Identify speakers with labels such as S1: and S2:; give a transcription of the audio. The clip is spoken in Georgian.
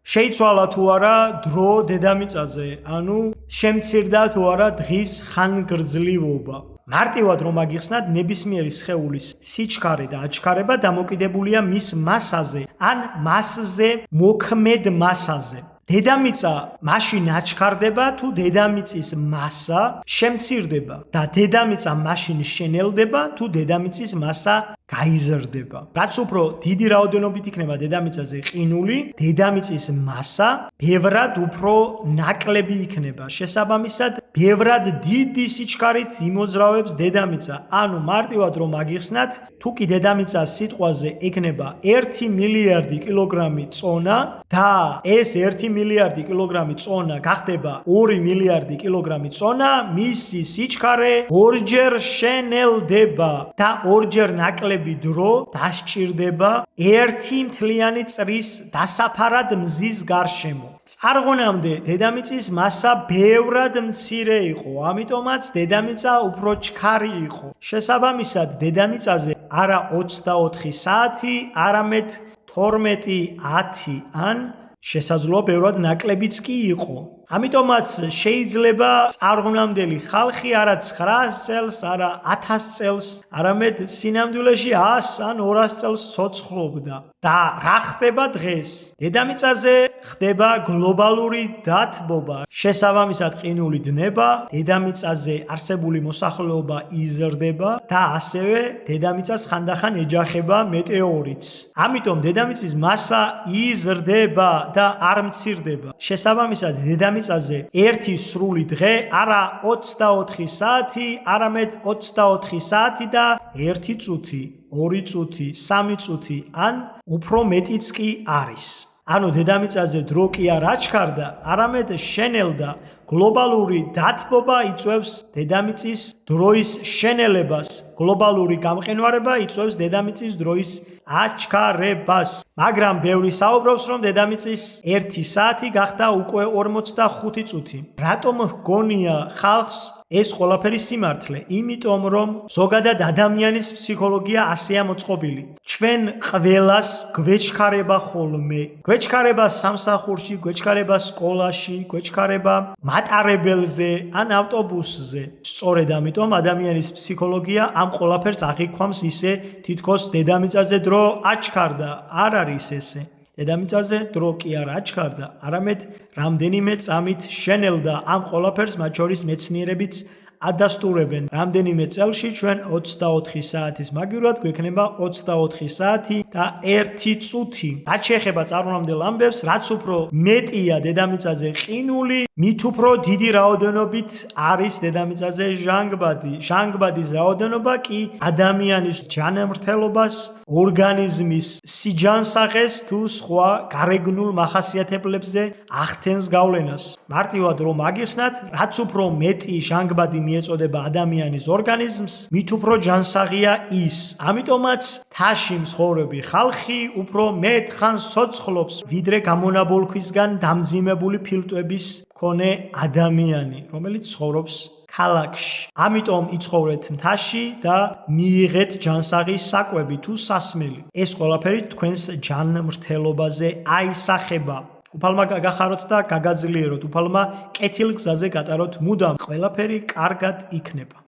S1: შეიცვალა თუ არა დრო დედამიწაზე, ანუ შემცირდა თუ არა დღის ხანგრძლივობა. მარტივად რომ აგიხსნათ, ნებისმიერი სხეულის სიჩქარე და აჩქარება დამოკიდებულია მის მასაზე, ან მასზე მოქმედ მასაზე. დედამიწა მაშინ აჩქარდება, თუ დედამიწის მასა შემცირდება და დედამიწა მაშინ შენელდება, თუ დედამიწის მასა გაიზრდება. რაც უფრო დიდი რაოდენობით იქნება დედამიწაზე ყინული, დედამიწის მასა ბევრად უფრო ნაკლები იქნება. შესაბამისად, ბევრად დიდი სიჩქარით იმოძრავებს დედამიწა. ანუ მარტივად რომ აგიხსნათ, თუ კი დედამიწა სიტყვაზე ექნება 1 მილიარდი კილოგრამი წონა და ეს 1 მილიარდი კილოგრამი წონა გახდება 2 მილიარდი კილოგრამი წონა, მისი სიჩქარე ორჯერ შენელდება და ორჯერ ნაკლები დრო დასჭირდება 1 მთლიანი წრის დასაფარად მზის გარშემო. წარღონამდე დედამიწის მასა ბევრად მცირე იყო, ამიტომაც დედამიწა უფრო ჩქარი იყო. შესაბამისად, დედამიწაზე არა 24 საათი, არამედ 12-10 ან შესაძლოა ბევრად ნაკლებიც კი იყო. ამიტომაც შეიძლება წარღვნამდელი ხალხი არა 900 წელს, არა 1000 წელს, არამედ სინამდვილეში 100 ან 200 წელს ცოცხლობდა. და რა ხდება დღეს? დედამიწაზე ხდება გლობალური დათბობა. შესაბამისად, ყინული დნება, დედამიწაზე არსებული მოსახლეობა იზრდება და ასევე დედამიწას ხანდახან ეჯახება მეტეორიტს. ამიტომ დედამიწის მასა იზრდება და არ მცირდება. შესაბამისად, დედამიწაზე ერთი სრული დღე არა 24 საათი, არამედ 24 საათი და 1 წუთი, 2 წუთი, 3 წუთი ან უფრო მეტიც კი არის. ანუ დედამიწაზე დრო კი არ აჩქარდა, არამედ შენელდა. გლობალური დათბობა იწვევს დედამიწის დროის შენელებას. გლობალური გამყინვარება იწვევს დედამიწის დროის აჩქარებას. მაგრამ ბევრი საუბრობს, რომ დედამიწის 1 საათი გახდა უკვე 45 წუთი. რატომ ჰგონია ხალხს ეს ყველაფერი სიმართლე? იმიტომ რომ ზოგადად ადამიანის ფსიქოლოგია ასეა მოწყობილი. ჩვენ ყველას გვეჩქარება ხოლმე. გვეჩქარება სამსახურში, გვეჩქარება სკოლაში, გვეჩქარება მატარებელზე ან ავტობუსზე. სწორედ ამიტომ ადამიანის ფსიქოლოგია ამ ყველაფერს აღიქვამს ისე, თითქოს დედამიწაზე დრო აჩქარდა. არ არის ესე. დედამიწაზე დრო კი არ აჩქარდა, არამედ რამდენიმე წამით შენელდა. ამ ყველაფერს მათ შორის მეცნიერებიც ადასტურებენ. რამდენიმე წელში ჩვენ 24 საათის მაგივრად გვექნება 24 საათი და 1 წუთი. რაც შეეხება წარღვნამდელ ამბებს, რაც უფრო მეტია დედამიწაზე ყინული, მით უფრო დიდი რაოდენობით არის დედამიწაზე ჟანგბადი. ჟანგბადის რაოდენობა კი ადამიანის ჯანმრთელობას, ორგანიზმის სიჯანსაღეს თუ სხვა გარეგნულ მახასიათებლებზე ახდენს გავლენას. მარტივად რომ აგიხსნათ, რაც უფრო მეტი ჟანგბადი მიეწოდება ადამიანის ორგანიზმს, მით უფრო ჯანსაღია ის. ამიტომაც მთაში მცხოვრები ხალხი უფრო მეტ ხანს ცოცხლობს, ვიდრე გამონაბოლქვისგან დამძიმებული ფილტვების მქონე ადამიანი, რომელიც ცხოვრობს ქალაქში. ამიტომ იცხოვრეთ მთაში და მიიღეთ ჯანსაღი საკვები თუ სასმელი. ეს ყველაფერი თქვენს ჯანმრთელობაზე აისახება. უფალმა გაგახაროთ და გაგაძლიეროთ, უფალმა კეთილ გზაზე გატაროთ მუდამ, ყველაფერი კარგად იქნება.